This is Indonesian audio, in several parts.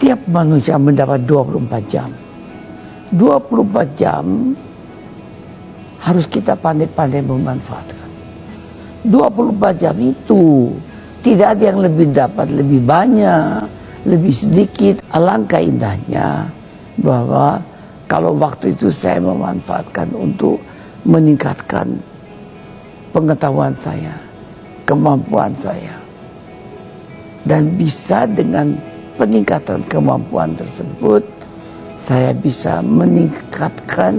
setiap manusia mendapat 24 jam. 24 jam harus kita pandai-pandai memanfaatkan. 24 jam itu tidak ada yang lebih dapat lebih banyak, lebih sedikit. Alangkah indahnya bahwa kalau waktu itu saya memanfaatkan untuk meningkatkan pengetahuan saya, kemampuan saya. Dan bisa dengan peningkatan kemampuan tersebut, saya bisa meningkatkan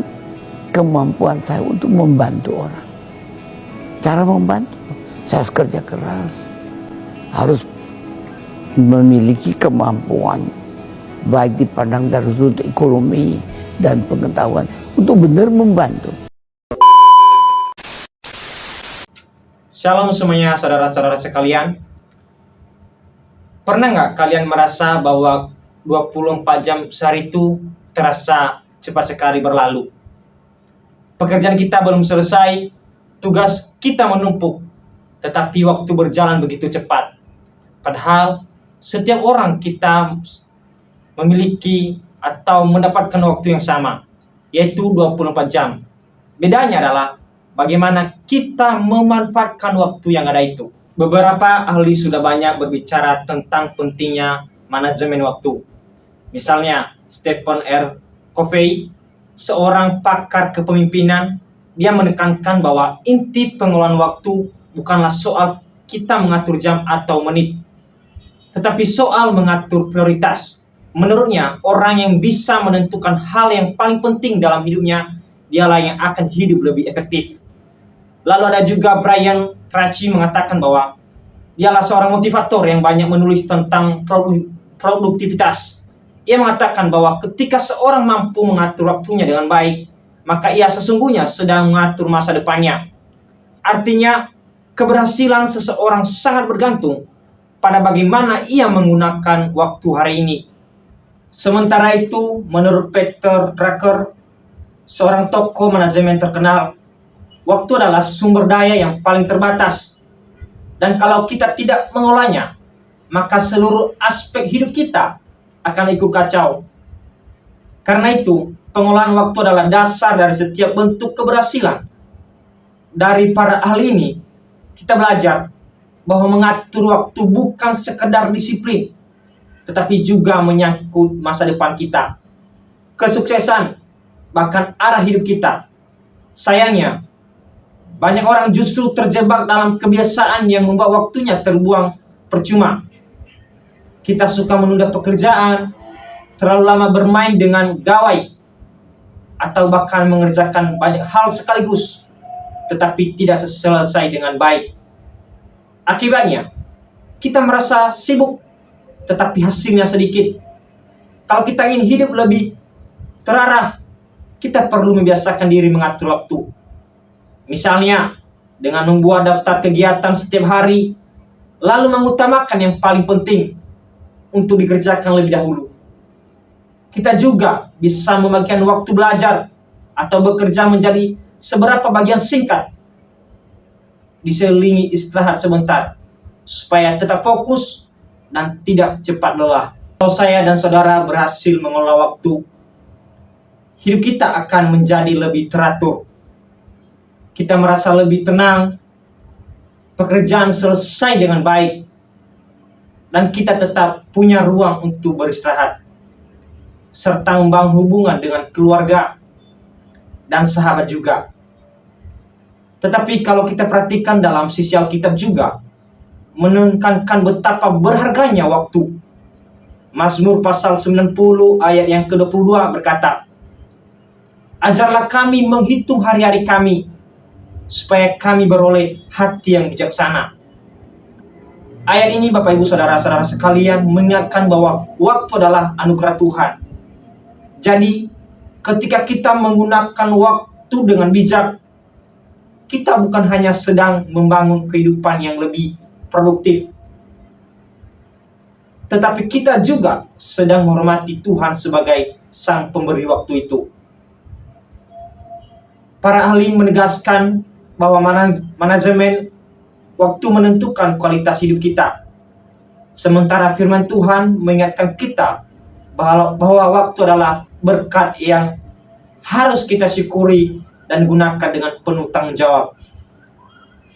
kemampuan saya untuk membantu orang. Cara membantu, saya harus kerja keras, harus memiliki kemampuan, baik dipandang dari sudut ekonomi dan pengetahuan, untuk benar membantu. Shalom semuanya, saudara-saudara sekalian. Pernah nggak kalian merasa bahwa 24 jam sehari itu terasa cepat sekali berlalu? Pekerjaan kita belum selesai, tugas kita menumpuk, tetapi waktu berjalan begitu cepat. Padahal setiap orang kita memiliki atau mendapatkan waktu yang sama, yaitu 24 jam. Bedanya adalah bagaimana kita memanfaatkan waktu yang ada itu. Beberapa ahli sudah banyak berbicara tentang pentingnya manajemen waktu. Misalnya Stephen R. Covey, seorang pakar kepemimpinan, dia menekankan bahwa inti pengelolaan waktu bukanlah soal kita mengatur jam atau menit, tetapi soal mengatur prioritas. Menurutnya, orang yang bisa menentukan hal yang paling penting dalam hidupnya, dialah yang akan hidup lebih efektif. Lalu ada juga Brian Tracy mengatakan bahwa dialah seorang motivator yang banyak menulis tentang produktivitas. Ia mengatakan bahwa ketika seorang mampu mengatur waktunya dengan baik, maka ia sesungguhnya sedang mengatur masa depannya. Artinya, keberhasilan seseorang sangat bergantung pada bagaimana ia menggunakan waktu hari ini. Sementara itu, menurut Peter Drucker, seorang tokoh manajemen terkenal, waktu adalah sumber daya yang paling terbatas. Dan kalau kita tidak mengolahnya, maka seluruh aspek hidup kita akan ikut kacau. Karena itu, pengolahan waktu adalah dasar dari setiap bentuk keberhasilan. Dari para ahli ini, kita belajar bahwa mengatur waktu bukan sekedar disiplin, tetapi juga menyangkut masa depan kita, kesuksesan, bahkan arah hidup kita. Sayangnya, banyak orang justru terjebak dalam kebiasaan yang membuat waktunya terbuang percuma. Kita suka menunda pekerjaan, terlalu lama bermain dengan gawai, atau bahkan mengerjakan banyak hal sekaligus, tetapi tidak selesai dengan baik. Akibatnya, kita merasa sibuk, tetapi hasilnya sedikit. Kalau kita ingin hidup lebih terarah, kita perlu membiasakan diri mengatur waktu. Misalnya, dengan membuat daftar kegiatan setiap hari, lalu mengutamakan yang paling penting untuk dikerjakan lebih dahulu. Kita juga bisa membagikan waktu belajar atau bekerja menjadi seberapa bagian singkat, diselingi istirahat sebentar, supaya tetap fokus dan tidak cepat lelah. Kalau saya dan saudara berhasil mengelola waktu, hidup kita akan menjadi lebih teratur. Kita merasa lebih tenang, pekerjaan selesai dengan baik, dan kita tetap punya ruang untuk beristirahat, serta membangun hubungan dengan keluarga dan sahabat juga. Tetapi kalau kita perhatikan dalam sisi Alkitab juga, menekankan betapa berharganya waktu. Mazmur pasal 90 ayat yang ke-22 berkata, "Ajarlah kami menghitung hari-hari kami, supaya kami beroleh hati yang bijaksana." Ayat ini, Bapak Ibu Saudara-saudara sekalian, mengingatkan bahwa waktu adalah anugerah Tuhan. Jadi, ketika kita menggunakan waktu dengan bijak, kita bukan hanya sedang membangun kehidupan yang lebih produktif, tetapi kita juga sedang menghormati Tuhan sebagai Sang Pemberi waktu itu. Para ahli menegaskan bahwa manajemen waktu menentukan kualitas hidup kita. Sementara firman Tuhan mengingatkan kita bahwa waktu adalah berkat yang harus kita syukuri dan gunakan dengan penuh tanggung jawab.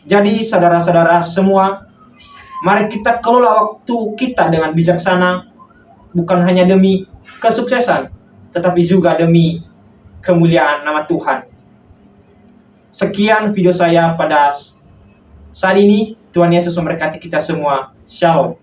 Jadi saudara-saudara semua, mari kita kelola waktu kita dengan bijaksana, bukan hanya demi kesuksesan, tetapi juga demi kemuliaan nama Tuhan. Sekian video saya pada saat ini. Tuhan Yesus memberkati kita semua. Shalom.